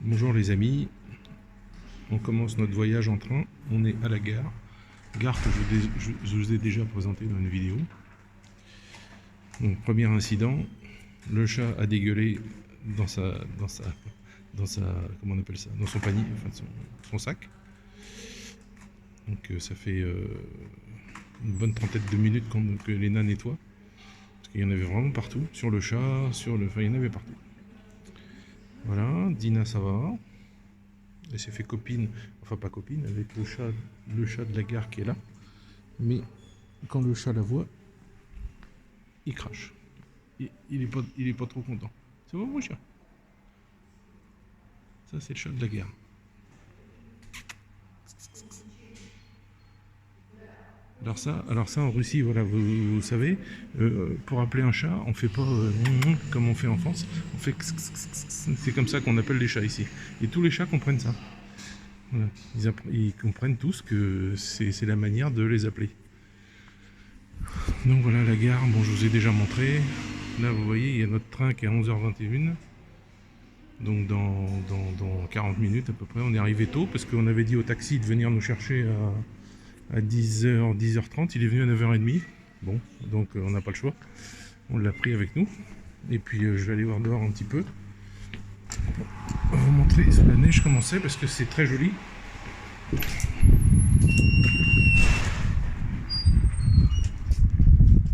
Bonjour les amis, on commence notre voyage en train, on est à la gare, gare que je vous ai déjà présentée dans une vidéo. Donc premier incident, le chat a dégueulé dans sa comment on appelle ça, dans son panier, enfin son sac. Donc ça fait une bonne trentaine de minutes que Léna nettoie, parce qu'il y en avait vraiment partout, sur le chat, enfin il y en avait partout. Voilà, Dina ça va. Elle s'est fait copine, enfin pas copine, avec le chat de la gare qui est là. Mais quand le chat la voit, il crache. Il est pas trop content. Ça va mon chat? Ça c'est le chat de la gare. Alors ça en Russie, voilà, vous savez, pour appeler un chat, on fait pas comme on fait en France, on fait c'est comme ça qu'on appelle les chats ici. Et tous les chats comprennent ça. Voilà. Ils comprennent tous que c'est la manière de les appeler. Donc voilà la gare, bon je vous ai déjà montré. Là vous voyez il y a notre train qui est à 11h21. Donc dans 40 minutes à peu près, on est arrivé tôt parce qu'on avait dit au taxi de venir nous chercher à 10h, 10h30, il est venu à 9h30. Bon, donc on n'a pas le choix. On l'a pris avec nous. Et puis je vais aller voir dehors un petit peu. On va vous montrer sous la neige comment c'est parce que c'est très joli.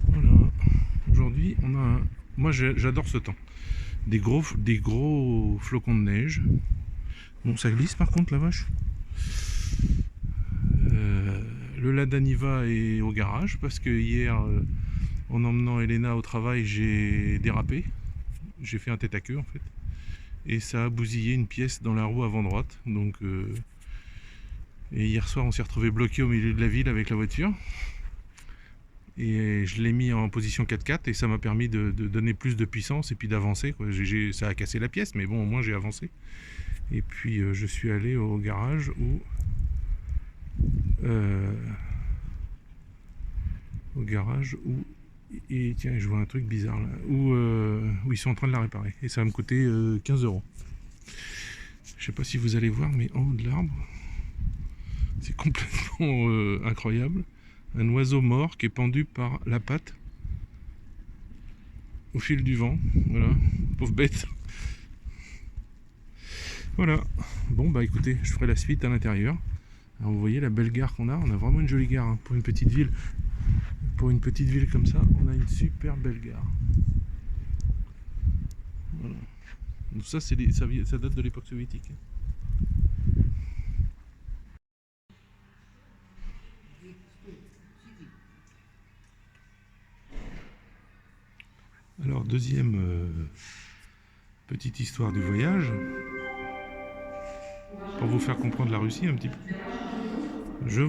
Voilà. Aujourd'hui, on a un... Moi j'adore ce temps. Des gros flocons de neige. Bon, ça glisse par contre la vache. Le Lada Niva est au garage parce que hier, en emmenant Elena au travail, j'ai dérapé. J'ai fait un tête à queue en fait. Et ça a bousillé une pièce dans la roue avant droite. Donc, et hier soir, on s'est retrouvé bloqué au milieu de la ville avec la voiture. Et je l'ai mis en position 4x4 et ça m'a permis de donner plus de puissance et puis d'avancer. Ça a cassé la pièce, mais bon, au moins j'ai avancé. Et puis je suis allé au garage où et tiens, je vois un truc bizarre là où ils sont en train de la réparer et ça va me coûter 15 €. Je sais pas si vous allez voir, mais en haut de l'arbre, c'est complètement incroyable. Un oiseau mort qui est pendu par la patte au fil du vent. Voilà, pauvre bête. Voilà. Bon bah écoutez, je ferai la suite à l'intérieur. Alors vous voyez la belle gare qu'on a. On a vraiment une jolie gare hein, pour une petite ville. Pour une petite ville comme ça, on a une super belle gare. Voilà. Donc ça, ça date de l'époque soviétique. Alors deuxième petite histoire du voyage, pour vous faire comprendre la Russie un petit peu. Je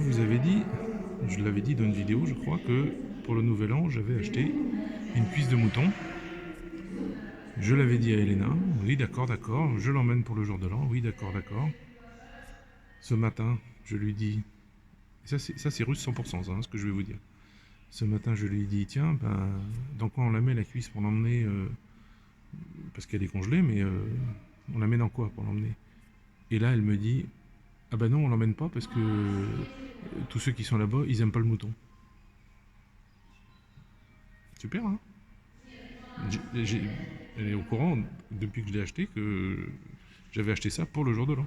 l'avais dit dans une vidéo, je crois, que pour le nouvel an, j'avais acheté une cuisse de mouton. Je l'avais dit à Elena, oui d'accord, je l'emmène pour le jour de l'an, oui d'accord. Ce matin, je lui dis, ça c'est russe 100%, ça, hein, ce que je vais vous dire. Ce matin, je lui dis, tiens, ben, dans quoi on la met la cuisse pour l'emmener parce qu'elle est congelée, mais on la met dans quoi pour l'emmener? Et là, elle me dit, ah ben non, on l'emmène pas parce que tous ceux qui sont là-bas, ils aiment pas le mouton. Super, hein? Elle est au courant, depuis que je l'ai acheté, que j'avais acheté ça pour le jour de l'an.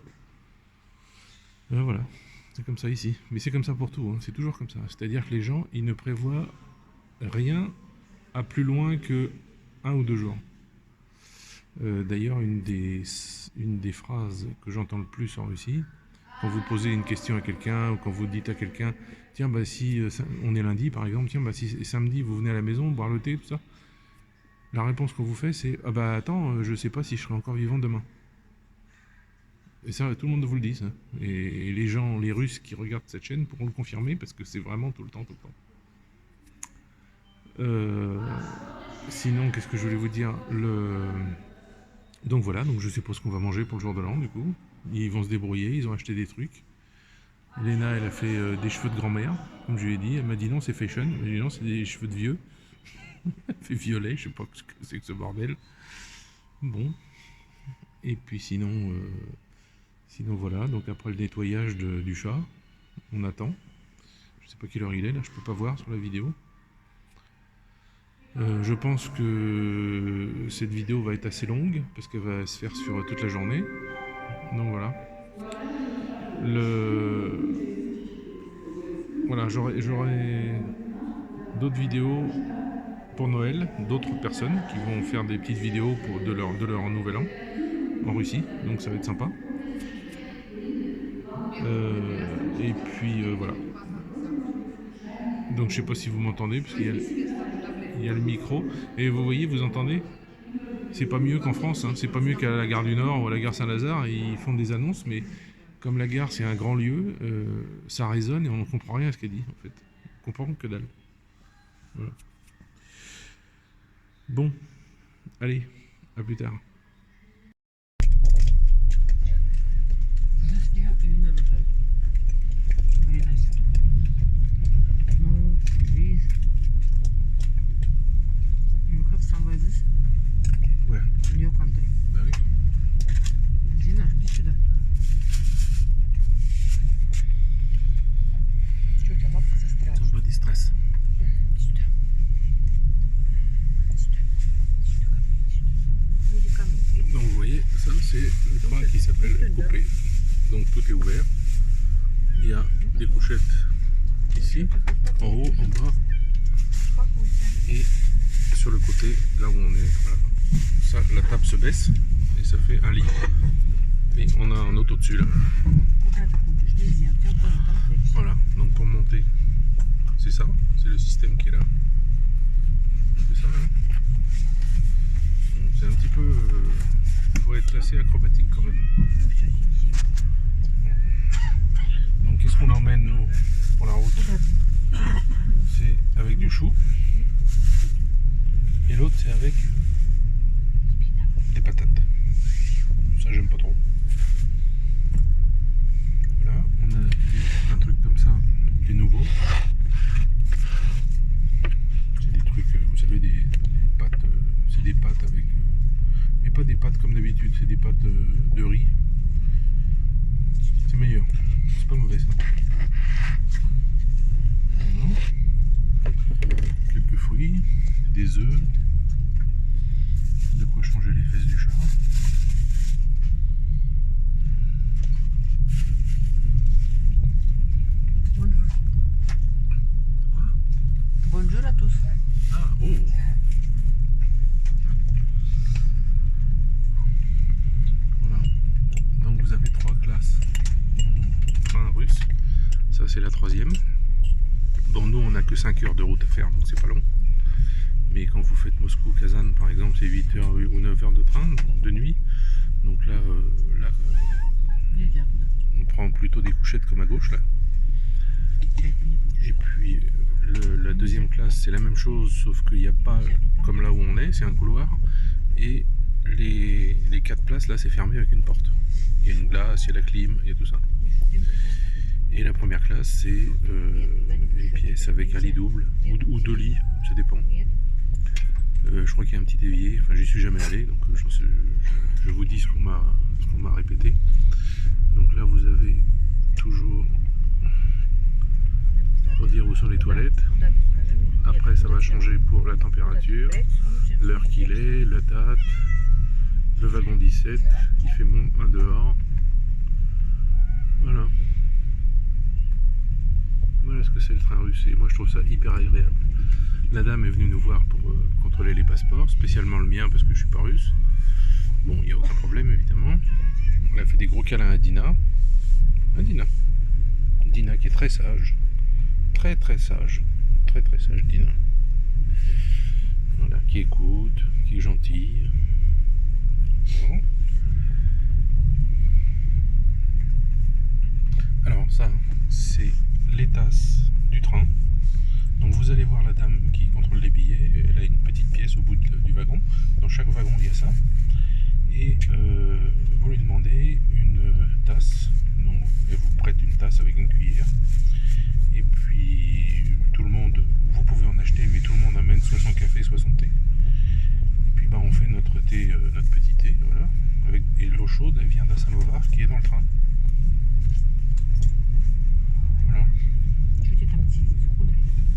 Voilà, c'est comme ça ici. Mais c'est comme ça pour tout, hein. C'est toujours comme ça. C'est-à-dire que les gens, ils ne prévoient rien à plus loin que 1 ou 2 jours. D'ailleurs, une des phrases que j'entends le plus en Russie, quand vous posez une question à quelqu'un ou quand vous dites à quelqu'un, tiens, bah si on est lundi par exemple, tiens, bah si samedi vous venez à la maison boire le thé, tout ça, la réponse qu'on vous fait c'est, ah bah attends, je sais pas si je serai encore vivant demain. Et ça, tout le monde vous le dit, ça. Et les gens, les Russes qui regardent cette chaîne pourront le confirmer parce que c'est vraiment tout le temps. Sinon, qu'est-ce que je voulais vous dire? Donc voilà, donc je suppose qu'on va manger pour le jour de l'an du coup. Ils vont se débrouiller, ils ont acheté des trucs. Léna, elle a fait des cheveux de grand-mère, comme je lui ai dit. Elle m'a dit non, c'est fashion. Elle m'a dit non, c'est des cheveux de vieux. Elle fait violet, je sais pas ce que c'est que ce bordel. Bon. Et puis sinon, Sinon voilà, donc après le nettoyage du chat, on attend. Je sais pas quelle heure il est là, je peux pas voir sur la vidéo. Je pense que cette vidéo va être assez longue parce qu'elle va se faire sur toute la journée. Donc voilà. Voilà, j'aurai d'autres vidéos pour Noël, d'autres personnes qui vont faire des petites vidéos de leur nouvel an en Russie, donc ça va être sympa. Et puis voilà. Donc je sais pas si vous m'entendez, parce qu'il y a le micro. Et vous voyez, vous entendez? C'est pas mieux qu'en France, hein. C'est pas mieux qu'à la gare du Nord ou à la gare Saint-Lazare. Ils font des annonces, mais comme la gare c'est un grand lieu, ça résonne et on ne comprend rien à ce qu'elle dit en fait. On comprend que dalle. Voilà. Bon, allez, à plus tard. Ouais. Bah oui. Dina, иди сюда. Что, у тебя лапка застряла? Ton body stress. Иди сюда. Иди сюда. Иди ко мне. Иди. Donc vous voyez, ça c'est le train qui s'appelle coupé. Donc tout est ouvert. Il y a des couchettes ici, en haut, en bas et sur le côté, là où on est. Voilà. Ça, la table se baisse et ça fait un lit. Et on a un autre au-dessus là. Куда ты ходишь? Нельзя. У тебя больно, там дверь. Voilà, donc pour monter, c'est ça, c'est le système qui est là. C'est ça, hein. Donc, c'est un petit peu. Il faut être assez acrobatique quand même. Ну все, сиди. Donc qu'est-ce qu'on emmène nous pour la route? Куда ты? C'est avec du chou. Et l'autre c'est avec des patates. Ça j'aime pas trop. Voilà, on a un truc comme ça qui est nouveau. C'est des trucs, vous savez, des pâtes. C'est des pâtes avec. Mais pas des pâtes comme d'habitude, c'est des pâtes de riz. C'est meilleur. C'est pas mauvais ça. Non. Quelques fruits, des œufs, de quoi changer les fesses du chat. Bonjour. Quoi? Bonjour à tous. Ah, oh. Voilà. Donc vous avez 3 classes en train russe. Ça c'est la 3e. Bon, nous on n'a que 5 heures de route à faire, donc c'est pas long. Mais quand vous faites Moscou-Kazan par exemple, c'est 8 heures ou 9 heures de train de nuit. Donc là, Нельзя туда. on prend plutôt des couchettes comme à gauche là. Я это не будешь. Et puis la 2e classe c'est la même chose, sauf qu'il n'y a pas comme là où on est, c'est un couloir. Et les 4 places là c'est fermé avec une porte. Il y a une glace, il y a la clim, il y a tout ça. Et la première classe c'est une pièce avec un lit double ou 2 lits, ça dépend. Нет. Je crois qu'il y a un petit évier, enfin j'y suis jamais allé, donc je vous dis ce qu'on m'a répété. Donc là vous avez toujours pour dire où sont les toilettes. Куда ты, скажи мне? Après Нет, ça va куда changer pour la Куда ты? température, Опять? Ну, сейчас. l'heure qu'il est, la date, le wagon 17 qui fait moins 1 dehors. Voilà. Voilà ce que c'est le train russe et moi je trouve ça hyper agréable. La dame est venue nous voir pour contrôler les passeports, spécialement le mien parce que je suis pas russe. Bon, il n'y a aucun problème évidemment. On a fait des gros câlins à Dina. Dina. Dina qui est très sage. Très très sage. Très très sage Dina. Voilà, qui écoute, qui est gentille. Bon. Alors ça, c'est les tasses du train. Donc vous allez voir la dame qui contrôle les billets, elle a une petite pièce au bout du wagon. Dans chaque wagon il y a ça. Et vous lui demandez une tasse. Donc elle vous prête une tasse avec une cuillère. Et puis tout le monde, vous pouvez en acheter, mais tout le monde amène soit son café, soit son thé. Et puis bah, on fait notre thé, notre petit thé, voilà. Et l'eau chaude, elle vient d'un samovar qui est dans le train. Voilà.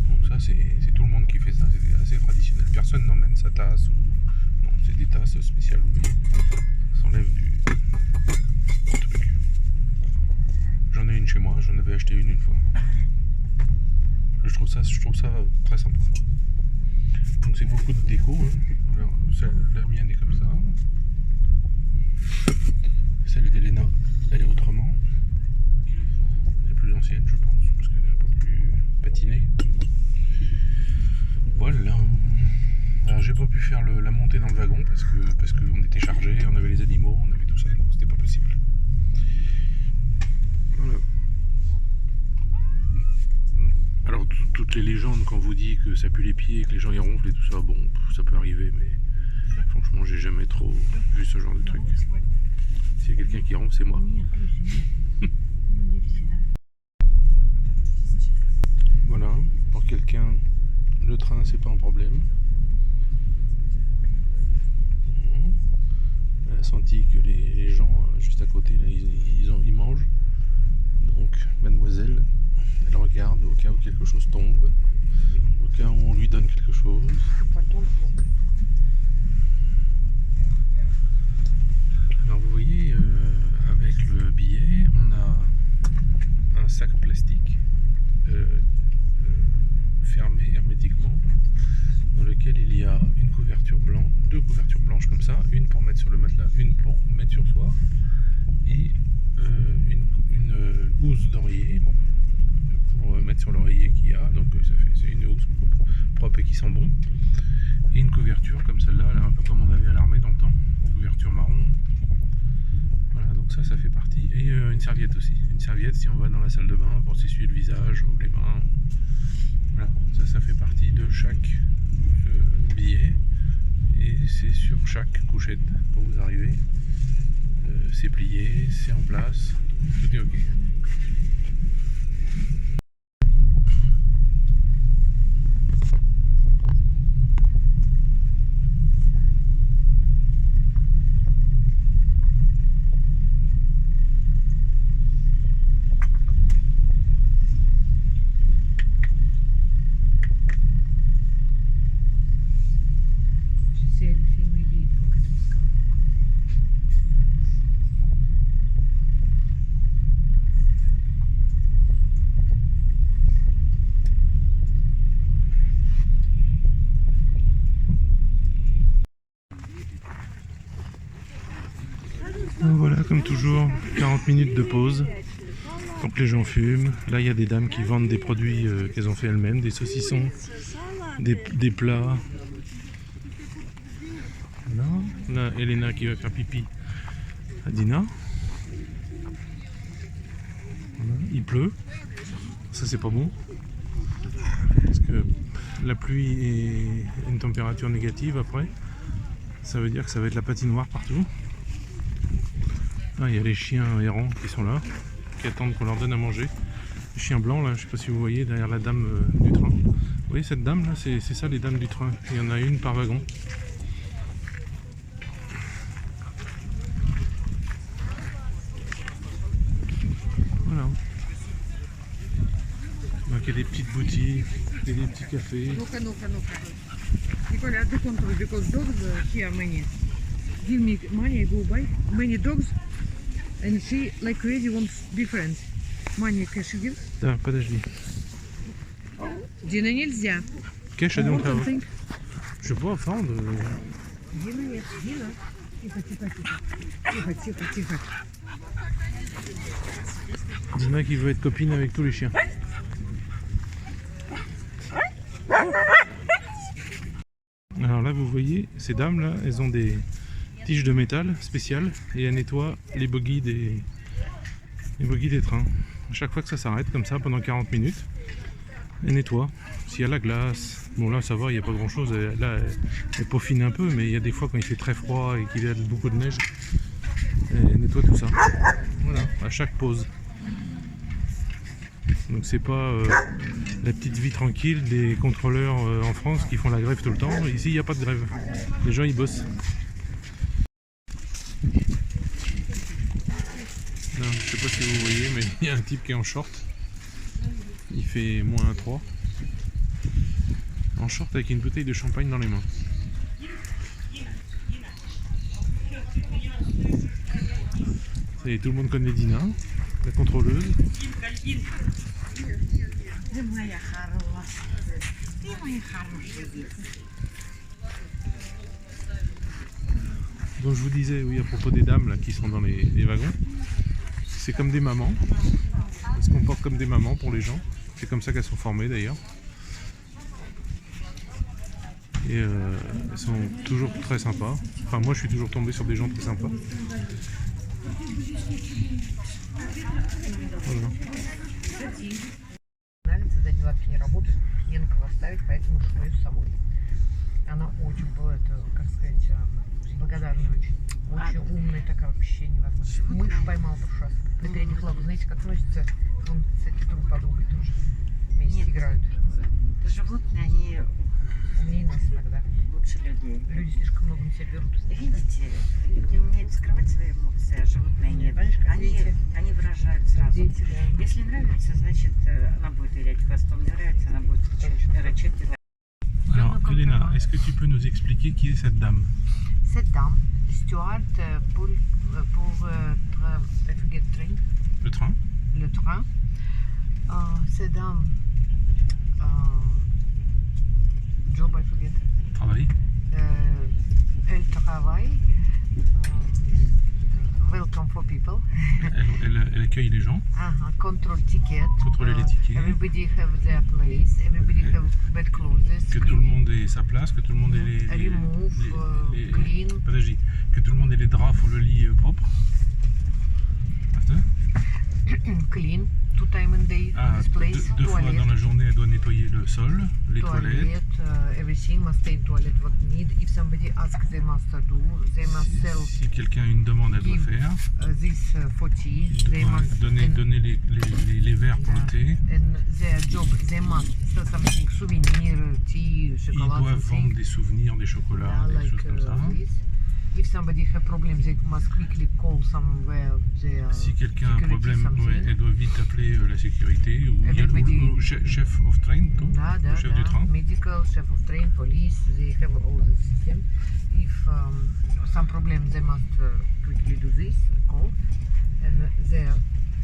Donc ça c'est tout le monde qui fait ça, c'est assez traditionnel. Personne n'emmène sa tasse ou... Non, c'est des tasses spéciales, vous voyez. Ça s'enlève du truc. J'en ai une chez moi, j'en avais acheté une fois. Je trouve ça très sympa. Donc c'est beaucoup de déco. Hein. Alors, la mienne est comme ça. Celle d'Elena, elle est autrement. Elle est plus ancienne, je pense, parce qu'elle est un peu plus patinée. Voilà. Alors j'ai pas pu faire la montée dans le wagon parce qu'on était chargé, on avait les animaux, on avait tout ça, donc c'était pas possible. Voilà. Alors toutes les légendes quand on vous dit que ça pue les pieds, que les gens y ronflent et tout ça, bon, ça peut arriver, mais franchement j'ai jamais trop vu ce genre de truc. S'il y a quelqu'un qui ronfle, c'est moi. Voilà, pour quelqu'un, le train c'est pas un problème. Elle a senti que les gens juste à côté là, ils mangent. Donc mademoiselle, elle regarde au cas où quelque chose tombe, au cas où on lui donne quelque chose. Alors vous voyez, avec le billet, on a un sac plastique fermé hermétiquement, dans lequel il y a une couverture blanche, deux couvertures blanches comme ça, une pour mettre sur le matelas, une pour mettre sur soi, et une housse d'oreiller pour mettre sur l'oreiller qu'il y a, donc c'est une housse propre et qui sent bon, et une couverture comme celle-là, un peu comme on avait à l'armée dans le temps, une couverture marron. Voilà, donc ça fait partie, et une serviette aussi, une serviette si on va dans la salle de bain pour s'essuyer le visage ou les mains. Voilà, ça fait partie de chaque billet et c'est sur chaque couchette quand vous arrivez. C'est plié, c'est en place, tout est ok. Voilà, comme toujours, 40 minutes de pause. Donc les gens fument. Là, il y a des dames qui vendent des produits qu'elles ont fait elles-mêmes, des saucissons, des plats. Voilà. Là, Elena qui va faire pipi à Dina. Voilà. Il pleut. Ça, c'est pas bon. Parce que la pluie et une température négative après, ça veut dire que ça va être la patinoire partout. Ah, il y a les chiens errants qui sont là, qui attendent qu'on leur donne à manger. Les chiens blancs là, je sais pas si vous voyez derrière la dame du train. Vous voyez cette dame là, c'est ça les dames du train. Il y en a une par wagon. Voilà. Donc il y a des petites boutiques, et des petits cafés. Nicola, the control because dogs here many. Give me money, I go buy many dogs, and she like crazy wants different. Money cash give. Да, подожди. Дина нельзя. Cash, I don't have. Think. Je peux prendre. Дина нет, Дина. Тихо, тихо, тихо. Тихо, тихо, тихо. Dina qui veut être copine avec tous les chiens. Alors là vous voyez, ces dames là, elles ont des tiges de métal spéciales et elles nettoient les bogies des trains. À chaque fois que ça s'arrête comme ça pendant 40 minutes, elles nettoient. S'il y a la glace, bon là ça va, il n'y a pas grand chose, là elle peaufine un peu, mais il y a des fois quand il fait très froid et qu'il y a beaucoup de neige, elles nettoient tout ça. Voilà, à chaque pause. Donc c'est pas la petite vie tranquille des contrôleurs en France qui font la grève tout le temps. Ici il n'y a pas de grève. Les gens ils bossent. Non, je sais pas si vous voyez, mais il y a un type qui est en short. Il fait moins 3. En short avec une bouteille de champagne dans les mains. Ça y est, tout le monde connaît Dina, la contrôleuse. Donc je vous disais, oui, à propos des dames là, qui sont dans les wagons, c'est comme des mamans. Elles se comportent comme des mamans pour les gens. C'est comme ça qu'elles sont formées d'ailleurs. Et elles sont toujours très sympas. Enfin, moi je suis toujours tombé sur des gens très sympas. Voilà. Задеватки не работают, Янкова ставить, поэтому швою с собой. Она очень была, это, как сказать, благодарная очень. Очень умная такая, вообще невозможно. Мышь поймал прошлый раз на передних лапах. Знаете, как носится? Он с этой друг подругой тоже вместе играют. Животные, они Умнее нас иногда. лучше людей. Люди слишком много на себя берут. Видите, люди умеют скрывать свои эмоции, а животные нет. Знаешь, как дети. Они выражают сразу. Дети, да. Если нравится, значит, она будет вилять хвостом. Не нравится, она будет рычать и лаять. Alors, Elena, est-ce que tu peux nous expliquer qui est cette dame? Cette dame, steward pour I forget train, Le train? le train. Cette dame, job I forget. Travail? Elle travaille. Welcome for people. Elle accueille les gens, Control ticket. contrôler les tickets, Everybody have their place. Everybody have bed clothes. que tout le monde ait sa place, que tout le monde ait Remove, clean. Подожди, que tout le monde ait les draps pour le lit propre. Attends. Clean. 2 times in day. Ah, This place. deux fois dans la journée, elle doit nettoyer le sol, les toilettes. Everything must stay in toilet what need. If somebody asks, they must do. They must sell Si quelqu'un a une demande, elle doit faire. this for tea. They Ouais, must donner les verres pour le thé. and their job. They must sell something, souvenir, tea, Ils chocolate, doivent something. vendre des souvenirs, des chocolats, des choses comme ça. This. If somebody have problem, they must quickly call somewhere. Their Si quelqu'un a un security problème, something. ouais, elle doit vite appeler la sécurité ou, Everybody- ou chef of train, tout, Да, le chef du train. Medical, chef of train, police, they have all the system. If some problem, they must quickly do this, call, and their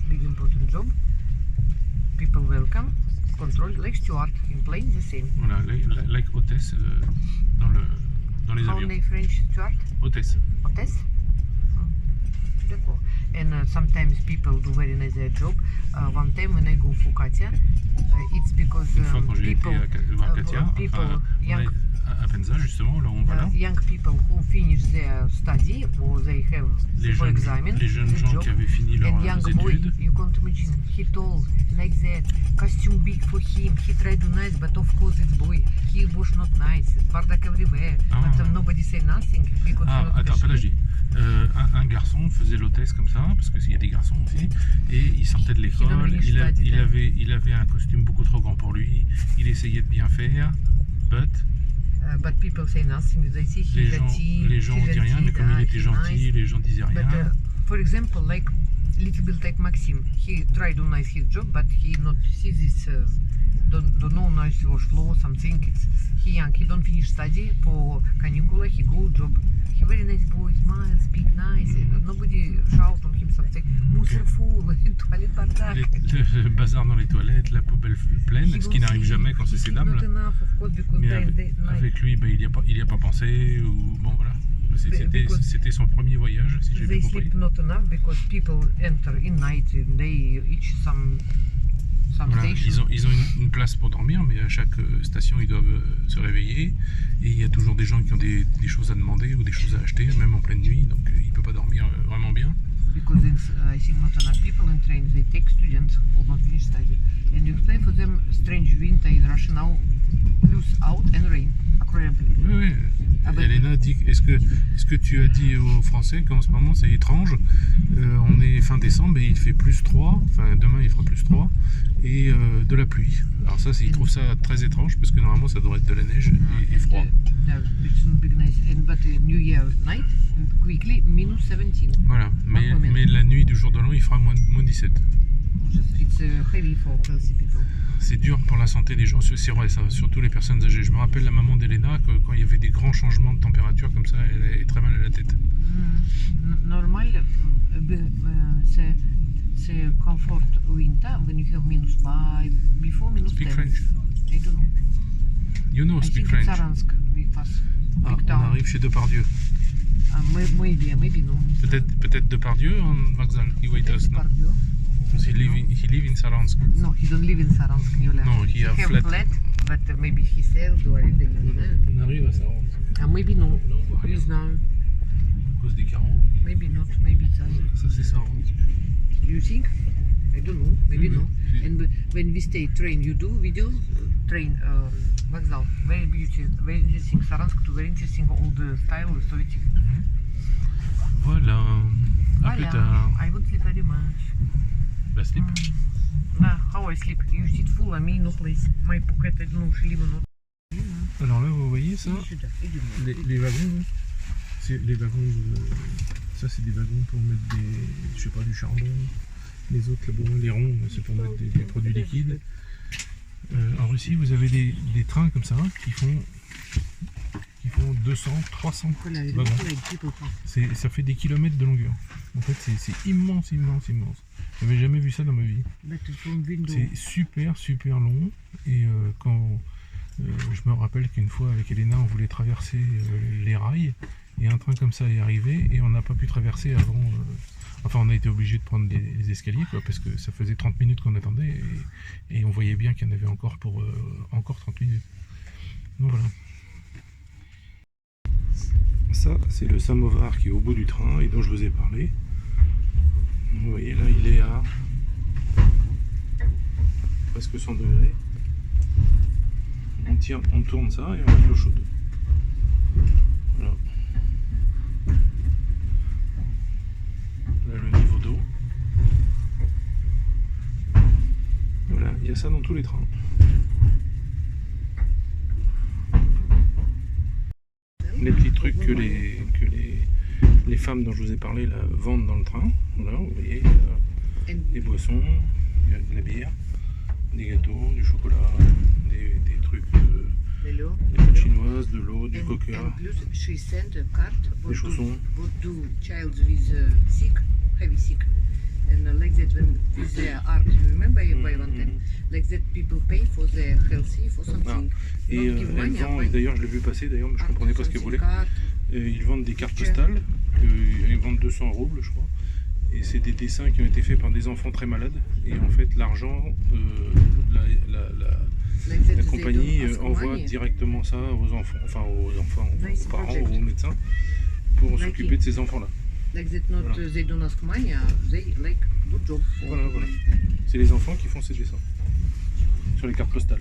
big important job. People welcome, control, like steward in plane, the same. Voilà, like hôtesse dans les How avions. many French steward? Hôtesse. Hôtesse? D'accord. And sometimes people do very nice their job. One time when I go for Katia, it's because Une fois quand j'ai été people, voir Katia, people, enfin, young à Penza justement, là où on va là, young people who finish their study or they have les for jeunes, examen, les jeunes the gens job, qui avaient fini and leurs young boy, études, you can't imagine, he told like that, costume big for him, he tried to nice, but of course it's boy, he was not nice, bardak everywhere, Ah. but nobody say nothing, because ah, not attends, special. подожди. Un garçon faisait l'hôtesse comme ça, parce qu'il y a des garçons aussi, et il sortait de l'école, il avait un costume beaucoup trop grand pour lui, il essayait de bien faire, But people say nothing, they see les he's gens gentil, ne disaient rien, mais comme il était gentil, les gens disaient rien. But for example, like little bit like Maxim, he tried to nice his job, but he not see this. Don't know nice wash floor something. It's he young. He don't finish study for canicula. He go job. He very nice boy, smile, speak nice. Nobody shout on him something. Мусор full, toilet bardак. Le bazar dans les toilettes, la poubelle pleine, ce qui n'arrive jamais quand c'est ces dames. Not enough, of course, because Mais they avec lui, il n'y a pas pensé, ou bon voilà. C'était son premier voyage, si j'ai bien they compris. sleep not enough because people enter in night and they each some Voilà, station. ils ont une place pour dormir, mais à chaque station, ils doivent se réveiller. Et il y a toujours des gens qui ont des choses à demander ou des choses à acheter, même en pleine nuit. Donc il ne peut pas dormir vraiment bien. Because I think not enough people in train, they take students who don't finish study. And you explain for them strange winter in Russia now, plus out and rain. Oui, oui. Ah ben. Elena dit, est-ce que tu as dit aux Français qu'en ce moment c'est étrange, on est fin décembre et il fait plus 3, enfin demain il fera plus 3, et de la pluie. Alors ça, ils trouvent ça très étrange parce que normalement ça devrait être de la neige et froid. It's not big nice. And but New Year night, quickly -17. Voilà, mais moment. la nuit du jour de l'an, il fera moins 17. It's heavy for healthy people. C'est dur pour la santé des gens, c'est vrai ça, surtout les personnes âgées. Je me rappelle la maman d'Elena, que quand il y avait des grands changements de température comme ça, elle avait très mal à la tête. Normal, c'est comfort winter when you have -5, before -10. Speak French. I don't know. You know, I speak think it's French. Saransk, we pass. Ah, Big on town. arrive chez Depardieu. Maybe no. Peut-être Depardieu en Vauxhall. He wait us now. Depardieu. He live in Saransk. No, he don't live in Saransk, Yulia. No, he have flat. But maybe he sells or anything. On arrive à Saransk. Maybe no. Là, on voit rien. Please no. À cause des carreaux. Maybe not. Maybe it doesn't. Ça c'est Saransk. You think? I don't know. Maybe Oui, no. oui. And when we stay train, you do videos? Train, Vauxhall. Very beautiful, very interesting. Saransk too, very interesting. All the style, historic. Voilà. À plus tard. I would sleep very much. Bah, slip. How I sleep? You sit full, me no place. My pocket, I don't know, she live or not. Alors là, vous voyez ça, les wagons, c'est les wagons. Ça, c'est des wagons pour mettre je sais pas, du charbon. Les autres, là, bon, les ronds, c'est pour mettre des produits liquides. En Russie, vous avez des trains comme ça qui font 200, 300 wagons. Ça fait des kilomètres de longueur. En fait, c'est immense, immense, immense. J'avais jamais vu ça dans ma vie. C'est super, super long. Et quand je me rappelle qu'une fois avec Elena, on voulait traverser les rails. Et un train comme ça est arrivé et on n'a pas pu traverser avant. Enfin, on a été obligé de prendre les escaliers, quoi, parce que ça faisait 30 minutes qu'on attendait et on voyait bien qu'il y en avait encore pour encore 30 minutes. Donc voilà. Ça, c'est le samovar qui est au bout du train et dont je vous ai parlé. Vous voyez, là, il est à presque 100 degrés. On tourne ça et on met de l'eau chaude. Voilà. Là, le niveau d'eau. Voilà, il y a ça dans tous les trains. Les petits trucs que les femmes dont je vous ai parlé là, vendent dans le train. Voilà, vous voyez, il y a des boissons, il y a de la bière, des gâteaux, du chocolat, des trucs, des pâtes chinoises, de l'eau, du coca, des chaussons. And like that, when with their art, you remember buy one time, like that people pay for their healthy for something. Et Not give elles money, vendent, d'ailleurs je l'ai vu passer, d'ailleurs, mais je comprenais pas ce qu'elles voulaient. Ils vendent des cartes postales, ils vendent 200 roubles, je crois. Et c'est des dessins qui ont été faits par des enfants très malades. Et en fait, l'argent, la compagnie envoie directement ça aux enfants, aux parents, aux médecins, pour s'occuper de ces enfants-là. Like that, not Voilà. They don't ask money, they like good job. Voilà, voilà. C'est les enfants qui font ces dessins sur les cartes postales.